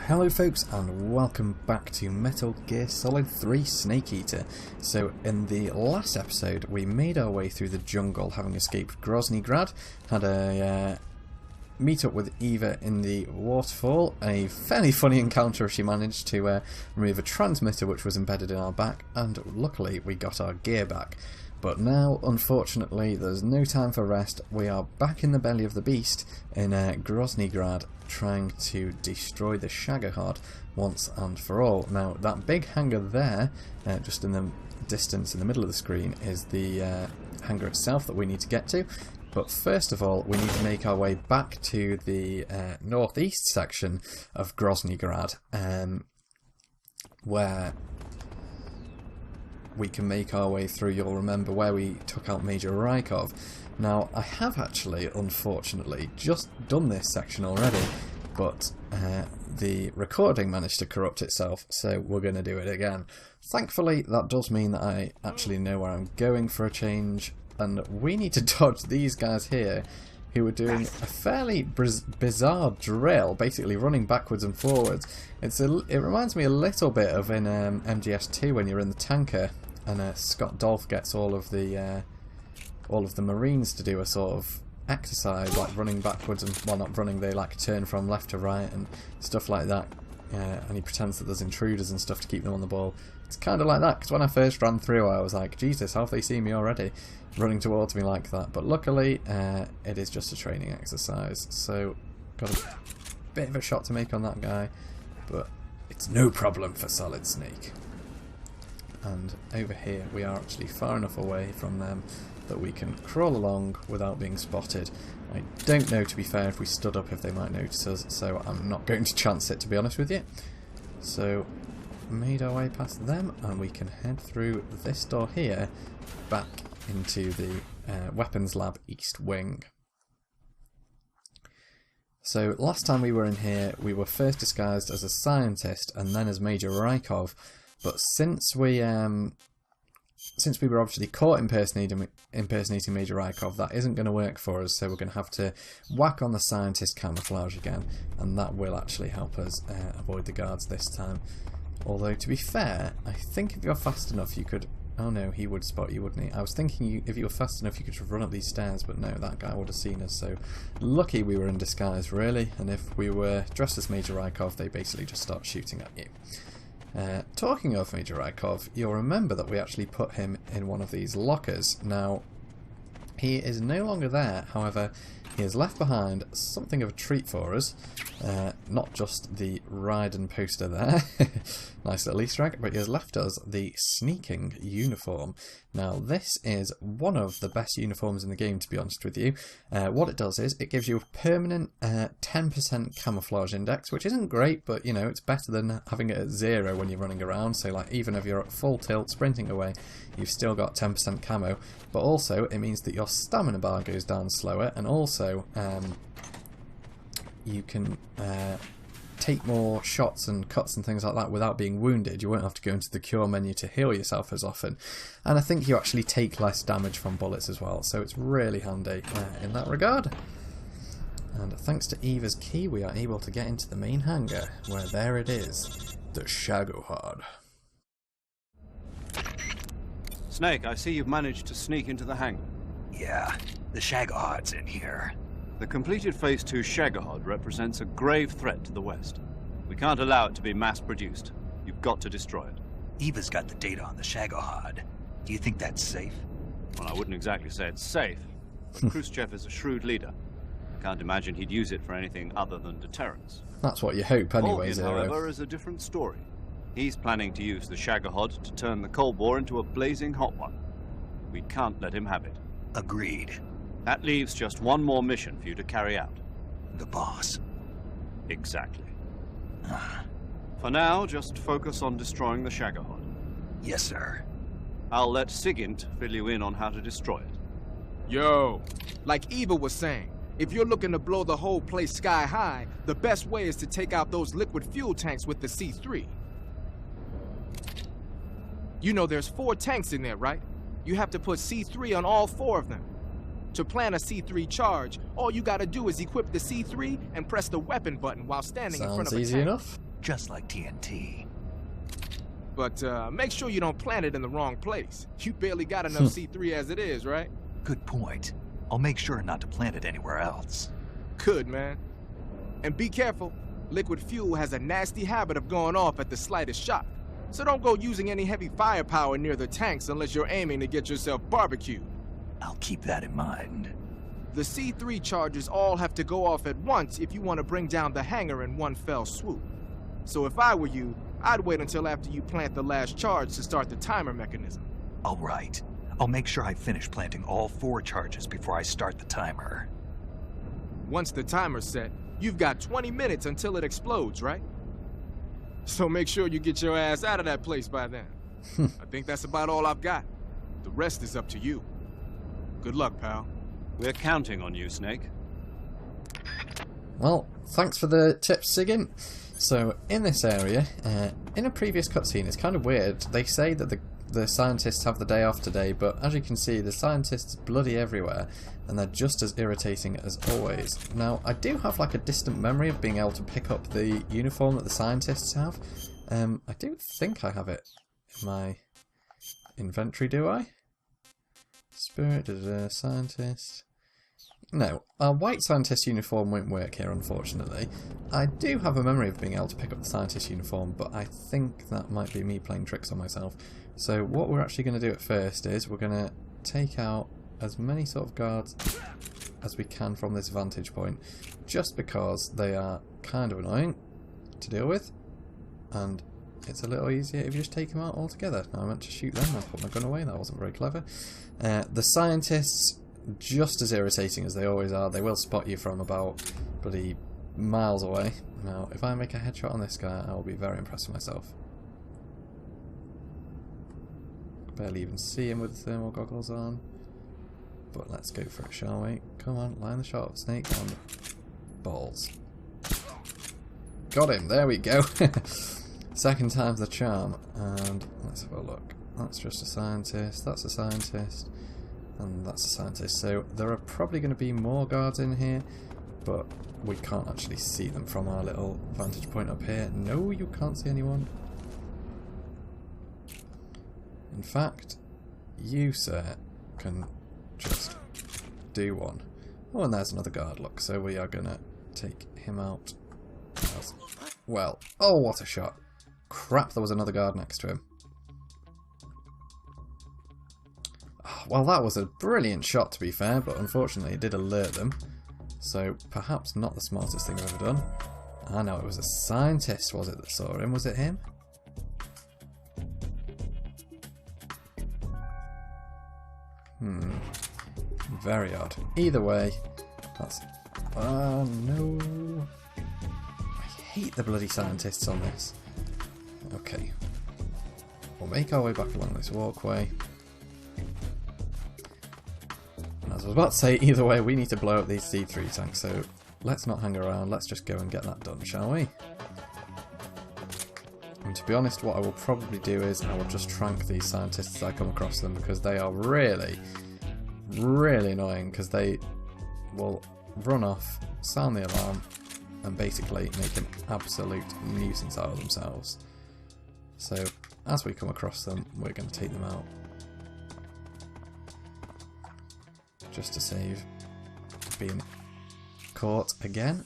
Hello folks and welcome back to Metal Gear Solid 3 Snake Eater. So in the last episode we made our way through the jungle having escaped Groznyj Grad, had a meet up with Eva in the waterfall, a fairly funny encounter she managed to remove a transmitter which was embedded in our back, and luckily we got our gear back. But now, unfortunately, there's no time for rest. We are back in the belly of the beast in Groznyj Grad, trying to destroy the Shagohod once and for all. Now, that big hangar there, just in the distance in the middle of the screen, is the hangar itself that we need to get to. But first of all, we need to make our way back to the northeast section of Groznyj Grad, where we can make our way through. You'll remember where we took out Major Rykov. Now, I have actually, unfortunately, just done this section already, but the recording managed to corrupt itself, so we're going to do it again. Thankfully, that does mean that I actually know where I'm going for a change, and we need to dodge these guys here, who are doing a fairly bizarre drill, basically running backwards and forwards. It reminds me a little bit of in MGS2 when you're in the tanker, and Scott Dolph gets all of the Marines to do a sort of exercise, like running backwards and, well, not running, they like turn from left to right and stuff like that. And he pretends that there's intruders and stuff to keep them on the ball. It's kind of like that, because when I first ran through I was like, Jesus, how have they seen me already running towards me like that? But luckily it is just a training exercise, so got a bit of a shot to make on that guy, but it's no problem for Solid Snake. And over here we are actually far enough away from them that we can crawl along without being spotted. I don't know, to be fair, if we stood up if they might notice us, so I'm not going to chance it, to be honest with you. So, made our way past them, and we can head through this door here, back into the weapons lab east wing. So, last time we were in here, we were first disguised as a scientist, and then as Major Rykov, but since we were obviously caught impersonating Major Rykov, that isn't going to work for us, so we're going to have to whack on the scientist camouflage again, and that will actually help us avoid the guards this time. Although, to be fair, I think if you're fast enough you could... Oh no, he would spot you, wouldn't he? I was thinking if you were fast enough you could just run up these stairs, but no, that guy would have seen us, so lucky we were in disguise, really, and if we were dressed as Major Rykov, they basically just start shooting at you. Talking of Major Rykov, you'll remember that we actually put him in one of these lockers. Now, he is no longer there, however, he has left behind something of a treat for us. Not just the Raiden poster there, nice little Easter egg, but he has left us the sneaking uniform. Now, this is one of the best uniforms in the game, to be honest with you. What it does is, it gives you a permanent 10% camouflage index, which isn't great, but, you know, it's better than having it at 0 when you're running around. So, like, even if you're at full tilt sprinting away, you've still got 10% camo. But also, it means that your stamina bar goes down slower, and also you can take more shots and cuts and things like that without being wounded. You won't have to go into the cure menu to heal yourself as often, and I think you actually take less damage from bullets as well, so it's really handy in that regard. And thanks to Eva's key we are able to get into the main hangar, where there it is, the Shagohod. Snake, I see you've managed to sneak into the hangar. Yeah, the Shagohod's in here. The completed Phase 2 Shagohod represents a grave threat to the West. We can't allow it to be mass-produced. You've got to destroy it. Eva's got the data on the Shagohod. Do you think that's safe? Well, I wouldn't exactly say it's safe, but Khrushchev is a shrewd leader. I can't imagine he'd use it for anything other than deterrence. That's what you hope anyway, Volgin, Zero. however, is a different story. He's planning to use the Shagohod to turn the Cold War into a blazing hot one. We can't let him have it. Agreed. That leaves just one more mission for you to carry out. The boss. Exactly. For now, just focus on destroying the Shagohod. Yes, sir. I'll let Sigint fill you in on how to destroy it. Yo, like Eva was saying, if you're looking to blow the whole place sky high, the best way is to take out those liquid fuel tanks with the C3. You know there's 4 tanks in there, right? You have to put C3 on all 4 of them. To plan a C3 charge, all you gotta do is equip the C3 and press the weapon button while standing in front of a tank. Sounds easy enough. just like TNT. But make sure you don't plant it in the wrong place. You barely got enough C3 as it is, right? Good point. I'll make sure not to plant it anywhere else. Good, man. And be careful. Liquid fuel has a nasty habit of going off at the slightest shock. So don't go using any heavy firepower near the tanks unless you're aiming to get yourself barbecued. I'll keep that in mind. The C3 charges all have to go off at once if you want to bring down the hangar in one fell swoop. So if I were you, I'd wait until after you plant the last charge to start the timer mechanism. All right. I'll make sure I finish planting all 4 charges before I start the timer. Once the timer's set, you've got 20 minutes until it explodes, right? So make sure you get your ass out of that place by then. I think that's about all I've got. The rest is up to you. Good luck, pal. We're counting on you, Snake. Well, thanks for the tips, Siggin. So, in this area, in a previous cutscene, it's kind of weird. They say that the scientists have the day off today, but as you can see, the scientists are bloody everywhere, and they're just as irritating as always. Now, I do have like a distant memory of being able to pick up the uniform that the scientists have. I do think I have it in my inventory, do I? Spirit, scientist... No, our white scientist uniform won't work here, unfortunately. I do have a memory of being able to pick up the scientist uniform, but I think that might be me playing tricks on myself. So what we're actually going to do at first is we're going to take out as many sort of guards as we can from this vantage point, just because they are kind of annoying to deal with, and it's a little easier if you just take them out altogether. Now I meant to shoot them, I put my gun away, that wasn't very clever. The scientists, just as irritating as they always are. They will spot you from about bloody miles away. Now, if I make a headshot on this guy, I will be very impressed with myself. Barely even see him with the thermal goggles on. But let's go for it, shall we? Come on, line the shot, Snake on the balls. Got him, there we go. Second time's the charm. And let's have a look. That's just a scientist, that's a scientist. And that's a scientist, so there are probably going to be more guards in here, but we can't actually see them from our little vantage point up here. No, you can't see anyone. In fact, you, sir, can just do one. Oh, and there's another guard, look, so we are going to take him out as well. Oh, what a shot. Crap, there was another guard next to him. Well, that was a brilliant shot, to be fair, but unfortunately it did alert them. So, perhaps not the smartest thing I've ever done. I know, it was a scientist, was it, that saw him? Was it him? Very odd. Either way, that's... Oh, no. I hate the bloody scientists on this. Okay. We'll make our way back along this walkway. As I was about to say, either way, we need to blow up these C3 tanks, so let's not hang around, let's just go and get that done, shall we? And to be honest, what I will probably do is I will just trank these scientists as I come across them, because they are really, really annoying, because they will run off, sound the alarm, and basically make an absolute nuisance out of themselves. So, as we come across them, we're going to take them out. Just to save being caught again.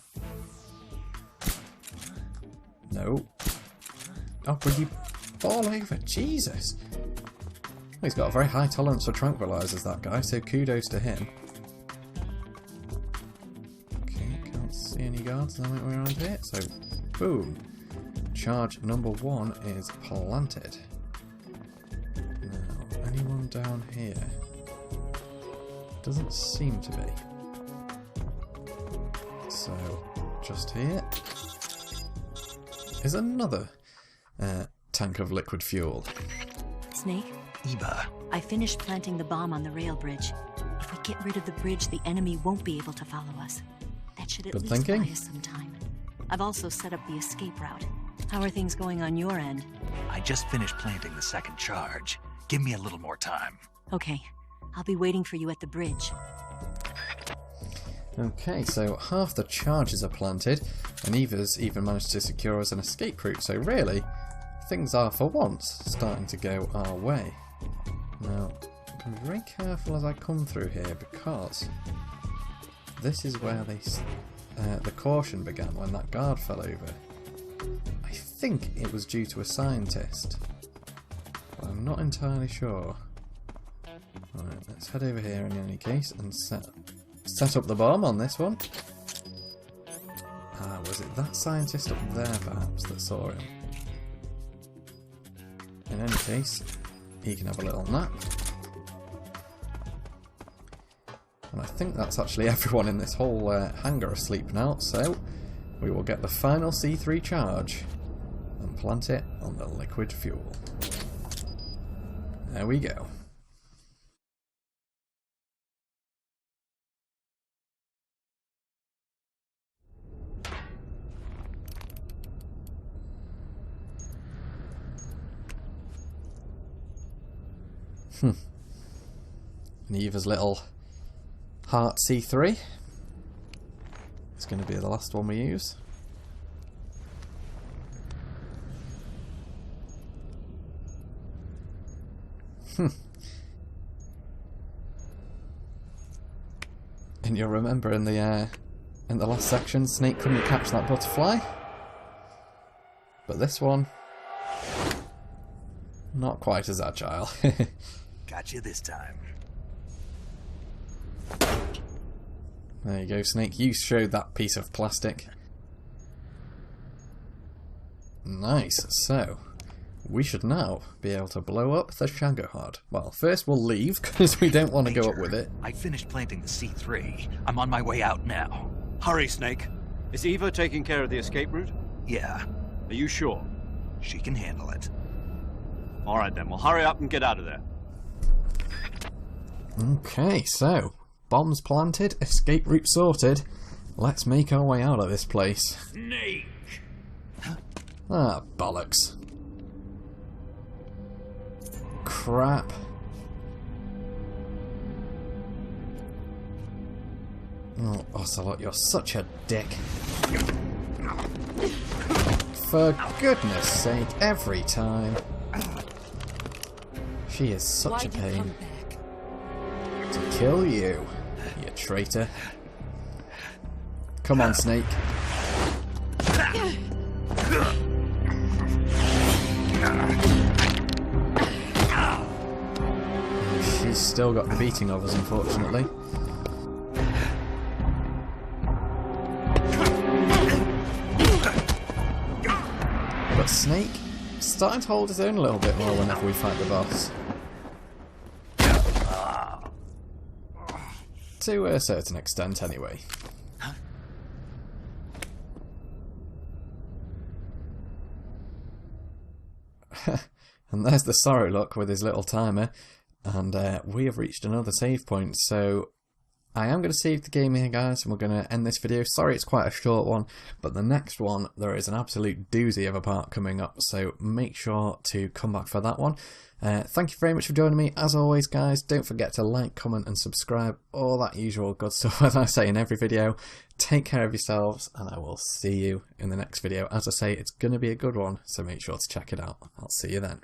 No. Oh, will you fall over? Jesus. Well, he's got a very high tolerance for tranquilizers, that guy, so kudos to him. Okay, can't see any guards that might be around here, so boom. Charge number 1 is planted. Now, anyone down here? Doesn't seem to be. So, just here is another tank of liquid fuel. Snake? Eva. I finished planting the bomb on the rail bridge. If we get rid of the bridge, the enemy won't be able to follow us. That should at Good least thinking. buy us some time. I've also set up the escape route. How are things going on your end? I just finished planting the second charge. Give me a little more time. Okay. I'll be waiting for you at the bridge. Okay, so half the charges are planted, and Eva's even managed to secure us an escape route, so really, things are for once starting to go our way. Now, I'm going to be very careful as I come through here, because this is where the caution began when that guard fell over. I think it was due to a scientist, but I'm not entirely sure. Alright, let's head over here in any case and set up the bomb on this one. Ah, was it that scientist up there perhaps that saw him? In any case, he can have a little nap. And I think that's actually everyone in this whole hangar asleep now, so we will get the final C3 charge and plant it on the liquid fuel. There we go. And Eva's little heart C3. It's going to be the last one we use. And you'll remember in the last section, Snake couldn't catch that butterfly, but this one, not quite as agile. Got you this time. There you go, Snake. You showed that piece of plastic. Nice. So, we should now be able to blow up the Shagohod. Well, first we'll leave, because we don't want to go up with it. I finished planting the C3. I'm on my way out now. Hurry, Snake. Is Eva taking care of the escape route? Yeah, Are you sure? she can handle it. Alright then, well hurry up and get out of there. Okay, so, bombs planted, escape route sorted. Let's make our way out of this place. Snake! Ah, bollocks. Crap. Oh, Ocelot, you're such a dick. For goodness sake, every time. She is such a pain. To kill you, you traitor. Come on, Snake. She's still got the beating of us, unfortunately. But Snake starting to hold his own a little bit more whenever we fight the boss. To a certain extent, anyway. And there's the sorry look with his little timer. And we have reached another save point, so I am going to save the game here, guys, and we're going to end this video. Sorry it's quite a short one, but the next one, there is an absolute doozy of a part coming up, so make sure to come back for that one. Thank you very much for joining me. As always, guys, don't forget to like, comment and subscribe, all that usual good stuff as I say in every video. Take care of yourselves, and I will see you in the next video. As I say, it's going to be a good one, so make sure to check it out. I'll see you then.